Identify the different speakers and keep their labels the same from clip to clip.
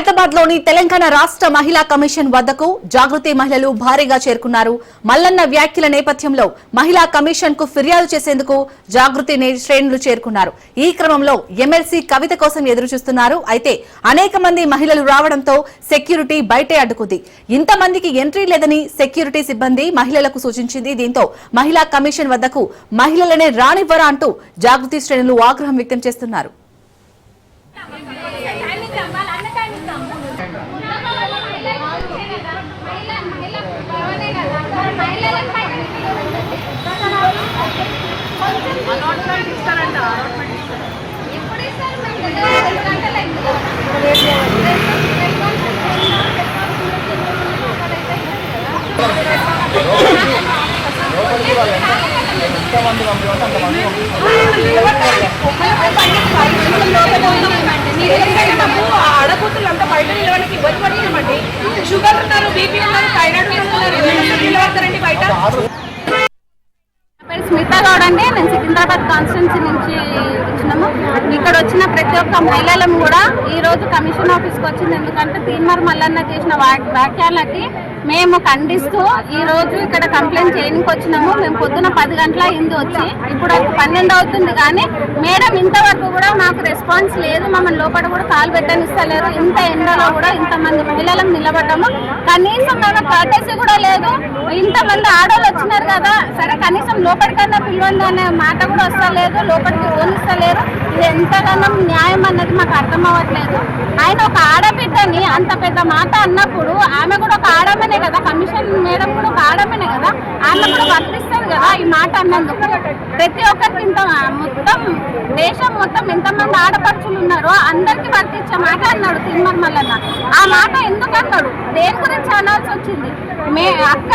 Speaker 1: హైదరాబాద్ లోని తెలంగాణ రాష్ట్ర మహిళా కమిషన్ వద్దకు జాగృతి మహిళలు భారీగా చేరుకున్నారు. మల్లన్న వ్యాఖ్యల నేపథ్యంలో మహిళా కమిషన్ కు ఫిర్యాదు చేసేందుకు జాగృతి శ్రేణులు చేరుకున్నారు. ఈ క్రమంలో ఎమ్మెల్సీ కవిత కోసం ఎదురుచూస్తున్నారు. అయితే అనేక మంది మహిళలు రావడంతో సెక్యూరిటీ బయటే అడ్డుకుంది. ఇంతమందికి ఎంట్రీ లేదని సెక్యూరిటీ సిబ్బంది మహిళలకు సూచించింది. దీంతో మహిళా కమిషన్ వద్దకు మహిళలనే రానివ్వరా అంటూ జాగృతి శ్రేణులు ఆగ్రహం వ్యక్తం చేస్తున్నారు.
Speaker 2: ఆడకూతులంతా బయట నిలవడానికి ఇబ్బంది పడుతున్నామండి. షుగర్ ఉన్నారు, బీపీ ఉన్నారు, థైరాయిడ్ నిలబడతారండి బయట.
Speaker 3: పేరు స్మితా గౌడ్ అండి. నేను సికింద్రాబాద్ కాన్స్టిట్యున్సీ నుంచి వచ్చినాము. ఇక్కడ వచ్చిన ప్రతి ఒక్క మహిళలను కూడా ఈ రోజు కమిషన్ ఆఫీస్కి వచ్చింది. ఎందుకంటే తీన్మార్ మల్లన్న చేసిన వ్యాఖ్యలకి మేము ఖండిస్తూ ఈ రోజు ఇక్కడ కంప్లైంట్ చేయడానికి వచ్చినాము. మేము పొద్దున 10 గంటల అయింది వచ్చి, ఇప్పుడు 12 అవుతుంది. కానీ మేడం ఇంతవరకు కూడా మాకు రెస్పాన్స్ లేదు. మమ్మల్ని లోపల కూడా కాలు పెట్టనిస్తలేరు. ఇంత ఎండలో కూడా ఇంతమంది మహిళలను నిలబడ్డాము. కనీసం మేము కర్టెసీ కూడా లేదు. ఇంతమంది ఆడవాళ్ళు వచ్చినారు కదా, సరే కనీసం లోపలికన్నా పిలవండి అనే మాట కూడా వస్తలేదు. లోపలికి పోనిస్తలేరు. ఇది ఎంతగానో న్యాయం అన్నది మాకు అర్థం అవ్వట్లేదు. ఆయన ఒక ఆడబిడ్డని అంత పెద్ద మాట అన్నప్పుడు ఆమె కూడా ఒక ఆడమనే కదా, కమిషన్ మేడం కూడా ఒక ఆడమనే కదా, ఆమె కూడా వర్తిస్తుంది కదా ఈ మాట అన్నందుకు. ప్రతి ఒక్కరికి ఇంత మొత్తం దేశం మొత్తం ఎంతమంది ఆడపడుచులు ఉన్నారో అందరికి వర్తించే మాట అన్నాడు తీన్మార్ మల్లన్న. ఆ మాట ఎందుకు అన్నాడు, దేని గురించి అనాల్సి వచ్చింది? అక్క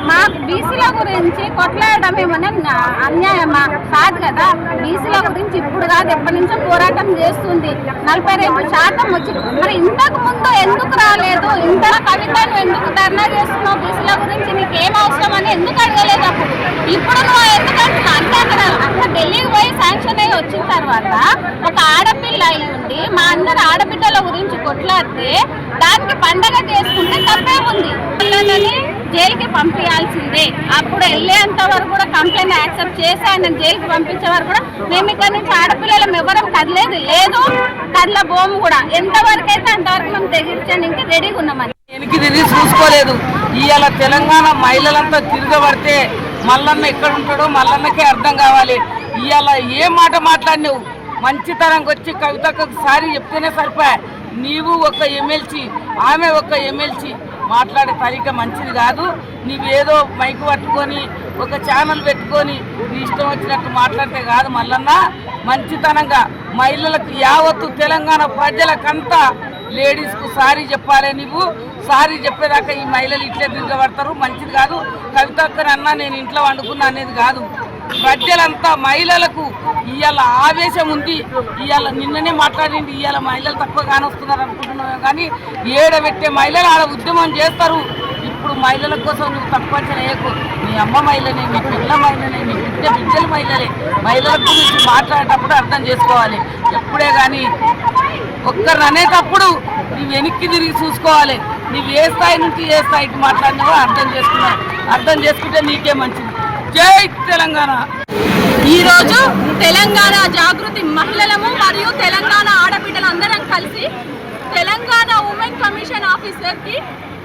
Speaker 3: మా బీసీల గురించి కొట్లాడడం ఏమన్నా అన్యాయమా? కాదు కదా. బీసీల గురించి ఇప్పుడు కాదు, ఎప్పటి నుంచో పోరాటం చేస్తుంది. 42% వచ్చింది. మరి ఇంతకు ముందు ఎందుకు రాలేదు? ఇంత కవితను ఎందుకు ధర్నా చేస్తున్నావు? బీసీల గురించి నీకేం అవసరం అని ఎందుకు అడగలేదు? అప్పుడు ఇప్పుడు నువ్వు ఎందుకంటున్నావు అంటే అక్కడ ఢిల్లీకి పోయి శాంక్షన్ అయ్యి వచ్చిన తర్వాత ఒక ఆడపిల్ల అయి ఉండి మా అందరు ఆడబిడ్డల గురించి కొట్లాడితే దానికి పండగ చేసుకుంటే తప్పే ఉంది. పిల్లలని జైలుకి పంపించాల్సిందే. అప్పుడు వెళ్ళేంత వరకు కూడా కంప్లైంట్ యాక్సెప్ట్ చేసి ఆయన జైలుకి పంపించే వరకు కూడా మేము ఇక్కడ నుంచి ఆడపిల్లలం ఎవరం కదలేదు, లేదు కదలబోము కూడా. ఎంతవరకు అయితే అంతవరకు మేము తెగించడానికి రెడీగా ఉన్నామని
Speaker 4: వెనక్కి తిరిగి చూసుకోలేదు. ఇవాళ తెలంగాణ మహిళలంతా తిరగబడితే మల్లన్న ఎక్కడ ఉంటాడో మల్లన్నకే అర్థం కావాలి. ఇవాళ ఏ మాట మాట్లాడినావు? మంచితనంగా వచ్చి కవితకు సారి చెప్తేనే సరిపోయా. నీవు ఒక ఎమ్మెల్సీ, ఆమె ఒక ఎమ్మెల్సీ, మాట్లాడే తరీక మంచిది కాదు. నీవేదో మైకు పట్టుకొని ఒక ఛానల్ పెట్టుకొని నీ ఇష్టం వచ్చినట్టు మాట్లాడితే కాదు మల్లన్న. మంచితనంగా మహిళలకు యావత్తు తెలంగాణ ప్రజలకంతా లేడీస్కు సారీ చెప్పాలి. నువ్వు సారీ చెప్పేదాకా ఈ మహిళలు ఇట్లే తిరగబడతారు, మంచిది కాదు. కవితక్కని అన్నా నేను ఇంట్లో వండుకున్నా అనేది కాదు. ప్రజలంతా మహిళలకు ఇవాళ ఆవేశం ఉంది. ఇవాళ నిన్ననే మాట్లాడింది, ఇవాళ మహిళలు తక్కువ కానొస్తున్నారు అనుకుంటున్నావు కానీ ఏడబెట్టే మహిళలు ఆడ ఉద్యమం చేస్తారు. ఇప్పుడు మహిళల కోసం నువ్వు తక్కువ చేయకు. నీ అమ్మ మహిళనే, నీ పిల్ల మహిళనే, నీ బిడ్డల మహిళలే. మహిళల గురించి మాట్లాడేటప్పుడు అర్థం చేసుకోవాలి. ఎప్పుడే కానీ ఒక్కరిని అనేటప్పుడు నువ్వు వెనక్కి తిరిగి చూసుకోవాలి. నువ్వు ఏ స్థాయి నుంచి ఏ స్థాయికి మాట్లాడినావో అర్థం చేసుకుంటే నీకే మంచిది. జై తెలంగాణ.
Speaker 3: ఈరోజు తెలంగాణ జాగృతి మహిళలము మరియు తెలంగాణ ఆడబిడ్డలందరం కలిసి తెలంగాణ ఉమెన్ కమిషన్ ఆఫీసర్కి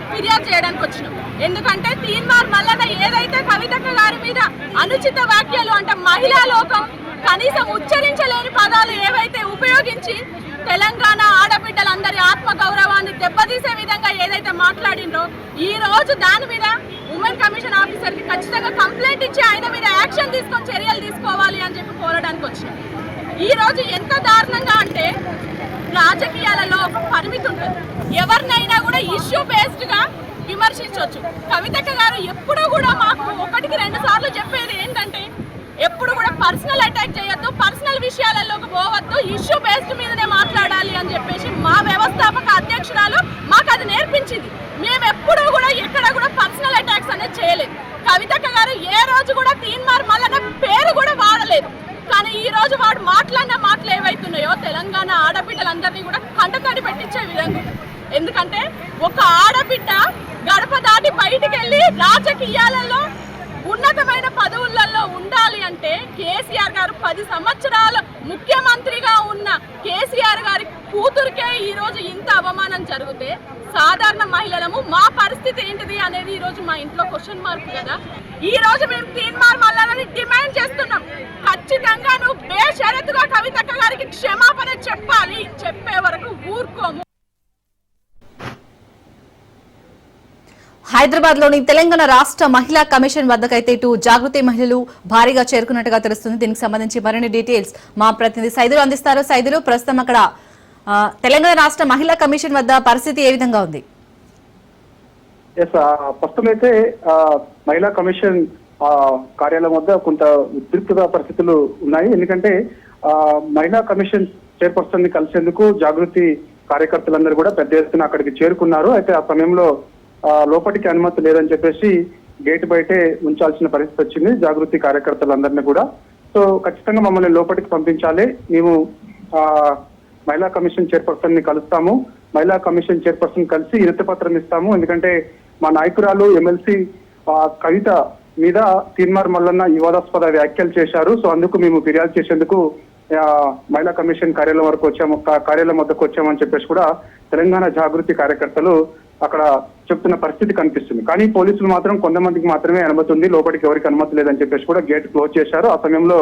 Speaker 3: ఫిర్యాదు చేయడానికి వచ్చినాం. ఎందుకంటే తీన్మార్ మల్లన్న ఏదైతే కవితక్క గారి మీద అనుచిత వ్యాఖ్యలు అంటే మహిళా లోకం కనీసం ఉచ్చరించలేని పదాలు ఏవైతే ఉపయోగించి తెలంగాణ ఆడబిడ్డలందరి ఆత్మగౌరవాన్ని దెబ్బతీసే విధంగా ఏదైతే మాట్లాడిండ్రో ఈ రోజు దాని మీద ఉమెన్ కమిషన్ ఆఫీసర్కి ఖచ్చితంగా కంప్లైంట్ ఇచ్చి ఆయన మీద యాక్షన్ తీసుకొని చర్యలు తీసుకోవాలి అని చెప్పి కోరడానికి వచ్చినాం. ఈ రోజు ఎంత దారుణంగా అంటే రాజకీయాలలో ఒక పరిమితి ఉంటుంది. ఎవరినైనా కూడా ఇష్యూ బేస్డ్గా విమర్శించవచ్చు. కవితక్క గారు ఎప్పుడూ కూడా మాకు 1-2 సార్లు చెప్పేది ఏంటంటే ఎప్పుడు కూడా పర్సనల్ అటాక్ చేయొద్దు, పర్సనల్ విషయాలలోకి పోవద్దు, ఇష్యూ బేస్డ్ మీదనే మాట్లాడాలి అని చెప్పేసి మా వ్యవస్థాపక అధ్యక్షురాలు మాకు అది నేర్పించింది. మేము ఎప్పుడూ కూడా ఎక్కడ కూడా పర్సనల్ అటాక్స్ అనేది చేయలేదు. కవితక్క గారు ఏ రోజు కూడా తీన్మార్ మల్లన్న పేరు కూడా వాడలేదు. కానీ ఈ రోజు వాడు మాట్లాడిన మాటలు ఏవైతున్నాయో తెలంగాణ ఆడబిడ్డలందరినీ కూడా కంటతడి పెట్టించే విధంగా
Speaker 2: ఎందుకంటే ఒక ఆడబిడ్డ గడప దాటి బయటికి వెళ్ళి రాజకీయాలలో ఉన్నతమైన పదవులలో ఉండాలి అంటే కేసీఆర్ గారు 10 సంవత్సరాలు ముఖ్యమంత్రిగా ఉన్న కేసీఆర్ గారి కూతురికే ఈరోజు ఇంత అవమానం జరిగితే సాధారణ మహిళలము మా పరిస్థితి ఏంటిది అనేది ఈరోజు మా ఇంట్లో క్వశ్చన్ మార్క్ కదా. ఈ రోజు మేము తీన్మార్ మల్లాలని డిమాండ్ చేస్తున్నాం. ఖచ్చితంగా నువ్వు బేషరతుగా కవితక్క గారికి క్షమాపణ చెప్పాలి. చెప్పే వరకు ఊరుకోము.
Speaker 1: హైదరాబాద్ లోని తెలంగాణ రాష్ట్ర మహిళా కమిషన్ వద్దకైతే ఇటు జాగృతి మహిళలు భారీగా చేరుకున్నట్టుగా తెలుస్తుంది. దీనికి సంబంధించి మరిన్ని డీటెయిల్స్ మా ప్రతినిధి సైదులు అందిస్తారు. సైదులు, ప్రస్తుతం అక్కడ తెలంగాణ రాష్ట్ర మహిళా కమిషన్ వద్ద పరిస్థితి ఏ విధంగా ఉంది?
Speaker 5: ప్రస్తుతం అయితే మహిళా కమిషన్ కార్యాలయం వద్ద కొంత ఉద్రిక్తత పరిస్థితులు ఉన్నాయి. ఎందుకంటే మహిళా కమిషన్ చైర్పర్సన్ ని కలిసేందుకు జాగృతి కార్యకర్తలందరూ కూడా పెద్ద ఎత్తున అక్కడికి చేరుకున్నారు. అయితే ఆ సమయంలో లోపలికి అనుమతి లేదని చెప్పేసి గేట్ బయటే ఉంచాల్సిన పరిస్థితి వచ్చింది జాగృతి కార్యకర్తలందరినీ కూడా. సో ఖచ్చితంగా మమ్మల్ని లోపలికి పంపించాలి, మేము మహిళా కమిషన్ చైర్పర్సన్ ని కలుస్తాము, మహిళా కమిషన్ చైర్పర్సన్ కలిసి వినతి పత్రం ఇస్తాము. ఎందుకంటే మా నాయకురాలు ఎమ్మెల్సీ కవిత మీద తీన్మార్ మల్లన్న వివాదాస్పద వ్యాఖ్యలు చేశారు. సో అందుకు మేము ఫిర్యాదు చేసేందుకు మహిళా కమిషన్ కార్యాలయం వద్దకు వచ్చామని చెప్పేసి కూడా తెలంగాణ జాగృతి కార్యకర్తలు అక్కడ చెప్తున్న పరిస్థితి కనిపిస్తుంది. కానీ పోలీసులు మాత్రం కొంతమందికి మాత్రమే అనుమతి ఉంది, లోపలికి ఎవరికి అనుమతి లేదని చెప్పేసి కూడా గేట్ క్లోజ్ చేశారు. ఆ సమయంలో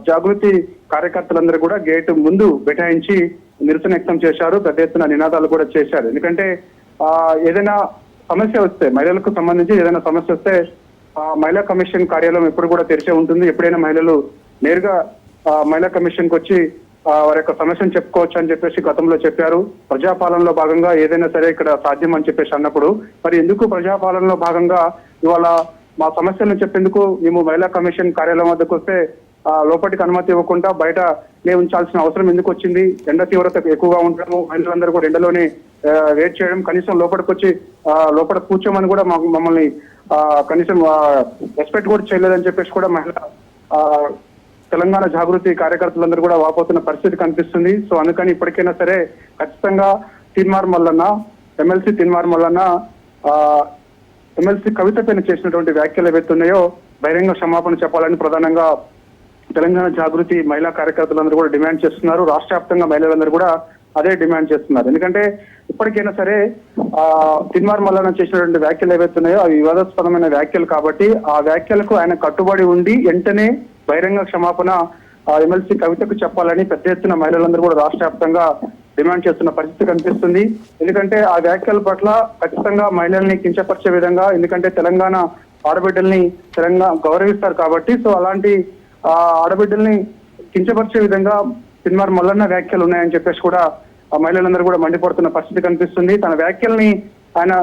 Speaker 5: జాగృతి కార్యకర్తలందరూ కూడా గేట్ ముందు బైఠాయించి నిరసన వ్యక్తం చేశారు, పెద్ద ఎత్తున నినాదాలు కూడా చేశారు. ఎందుకంటే ఏదైనా సమస్య వస్తే, మహిళలకు సంబంధించి ఏదైనా సమస్య వస్తే మహిళా కమిషన్ కార్యాలయం ఎప్పుడు కూడా తెరిచే ఉంటుంది. ఎప్పుడైనా మహిళలు నేరుగా మహిళా కమిషన్ కు వచ్చి వారి యొక్క సమస్యను చెప్పుకోవచ్చు అని చెప్పేసి గతంలో చెప్పారు. ప్రజాపాలనలో భాగంగా ఏదైనా సరే ఇక్కడ సాధ్యం అని చెప్పేసి అన్నప్పుడు మరి ఎందుకు ప్రజాపాలనలో భాగంగా ఇవాళ మా సమస్యలను చెప్పేందుకు మేము మహిళా కమిషన్ కార్యాలయం వద్దకు వస్తే లోపలికి అనుమతి ఇవ్వకుండా బయట ఉంచాల్సిన అవసరం ఎందుకు వచ్చింది? ఎండ తీవ్రత ఎక్కువగా ఉండడము, మహిళలందరూ కూడా ఎండలోనే వెయిట్ చేయడం, కనీసం లోపలికి వచ్చి లోపల కూర్చోమని కూడా మమ్మల్ని కనీసం రెస్పెక్ట్ కూడా చేయలేదని చెప్పేసి కూడా మహిళా తెలంగాణ జాగృతి కార్యకర్తలందరూ కూడా వాపోతున్న పరిస్థితి కనిపిస్తుంది. సో అందుకని ఇప్పటికైనా సరే ఖచ్చితంగా తీన్మార్ మల్లన్న ఎమ్మెల్సీ కవిత పైన చేసినటువంటి వ్యాఖ్యలు ఏవైతున్నాయో బహిరంగ క్షమాపణ చెప్పాలని ప్రధానంగా తెలంగాణ జాగృతి మహిళా కార్యకర్తలందరూ కూడా డిమాండ్ చేస్తున్నారు. రాష్ట్ర వ్యాప్తంగా మహిళలందరూ కూడా అదే డిమాండ్ చేస్తున్నారు. ఎందుకంటే ఇప్పటికైనా సరే తీన్మార్ మల్లన్న చేసినటువంటి వ్యాఖ్యలు ఏవైతున్నాయో అవి వివాదాస్పదమైన వ్యాఖ్యలు కాబట్టి ఆ వ్యాఖ్యలకు ఆయన కట్టుబడి ఉండి వెంటనే బహిరంగ క్షమాపణ ఎమ్మెల్సీ కవితకు చెప్పాలని పెద్ద ఎత్తున మహిళలందరూ కూడా రాష్ట్ర వ్యాప్తంగా డిమాండ్ చేస్తున్న పరిస్థితి కనిపిస్తుంది. ఎందుకంటే ఆ వ్యాఖ్యల పట్ల ఖచ్చితంగా మహిళల్ని కించపరిచే విధంగా, ఎందుకంటే తెలంగాణ ఆడబిడ్డల్ని తెలంగాణ గౌరవిస్తారు కాబట్టి, సో అలాంటి ఆడబిడ్డల్ని కించపరిచే విధంగా తీన్మార్ మల్లన్న వ్యాఖ్యలు ఉన్నాయని చెప్పేసి కూడా మహిళలందరూ కూడా మండిపడుతున్న పరిస్థితి కనిపిస్తుంది. తన వ్యాఖ్యల్ని ఆయన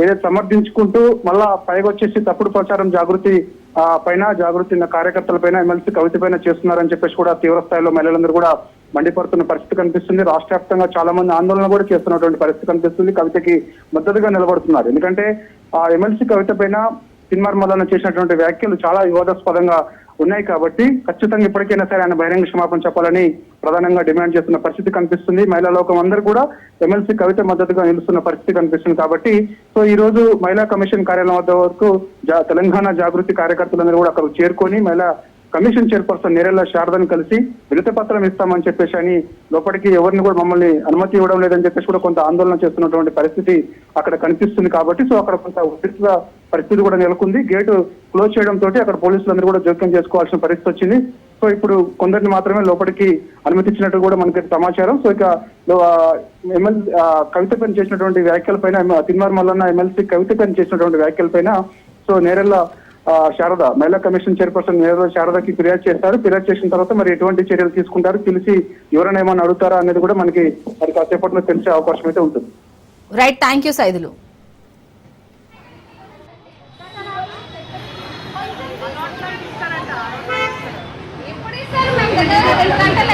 Speaker 5: ఏదైతే సమర్థించుకుంటూ మళ్ళా పైగా వచ్చేసి తప్పుడు ప్రచారం జాగృతి కార్యకర్తల పైన ఎమ్మెల్సీ కవిత పైన చేస్తున్నారని చెప్పేసి కూడా తీవ్ర స్థాయిలో మహిళలందరూ కూడా మండిపడుతున్న పరిస్థితి కనిపిస్తుంది. రాష్ట్ర వ్యాప్తంగా చాలా మంది ఆందోళన కూడా చేస్తున్నటువంటి పరిస్థితి కనిపిస్తుంది. కవితకి మద్దతుగా నిలబడుతున్నారు. ఎందుకంటే ఎమ్మెల్సీ కవిత పైన తీన్మార్ మల్లన్న చేసినటువంటి వ్యాఖ్యలు చాలా వివాదాస్పదంగా ఉన్నాయి కాబట్టి ఖచ్చితంగా ఇప్పటికైనా సరే ఆయన బహిరంగ క్షమాపణ చెప్పాలని ప్రధానంగా డిమాండ్ చేస్తున్న పరిస్థితి కనిపిస్తుంది. మహిళా లోకం అందరూ కూడా ఎమ్మెల్సీ కవిత మద్దతుగా నిలుస్తున్న పరిస్థితి కనిపిస్తుంది. కాబట్టి సో ఈ రోజు మహిళా కమిషన్ కార్యాలయం వద్ద వరకు తెలంగాణ జాగృతి కార్యకర్తలందరూ కూడా అక్కడ చేరుకొని మహిళా కమిషన్ చైర్పర్సన్ నేరెళ్ల శారదను కలిసి వినతి పత్రం ఇస్తామని చెప్పేసి అని లోపలికి ఎవరిని కూడా మమ్మల్ని అనుమతి ఇవ్వడం లేదని చెప్పేసి కూడా కొంత ఆందోళన చేస్తున్నటువంటి పరిస్థితి అక్కడ కనిపిస్తుంది. కాబట్టి సో అక్కడ కొంత ఉద్రిక్త పరిస్థితి కూడా నెలకొంది. గేటు క్లోజ్ చేయడంతో అక్కడ పోలీసులందరూ కూడా జోక్యం చేసుకోవాల్సిన పరిస్థితి వచ్చింది. సో ఇప్పుడు కొందరిని మాత్రమే లోపలికి అనుమతించినట్టు కూడా మనకి సమాచారం. సో ఇక కవిత పైన చేసినటువంటి వ్యాఖ్యలపైన తీన్మార్ మల్లన్న ఎమ్మెల్సీ కవిత పైన చేసినటువంటి వ్యాఖ్యలపైన సో నేరెళ్ల శారద మహిళా కమిషన్ చైర్పర్సన్ నేరెళ్ల శారదకి ఫిర్యాదు చేస్తారు. ఫిర్యాదు చేసిన తర్వాత మరి ఎటువంటి చర్యలు తీసుకుంటారు, పిలిచి ఎవరైనా ఏమన్నా అడుగుతారా అనేది కూడా మనకి మరి కాసేపట్లో తెలిసే అవకాశం అయితే ఉంటుంది.
Speaker 1: Right, thank you Saidulu.
Speaker 3: రెండు గంటలు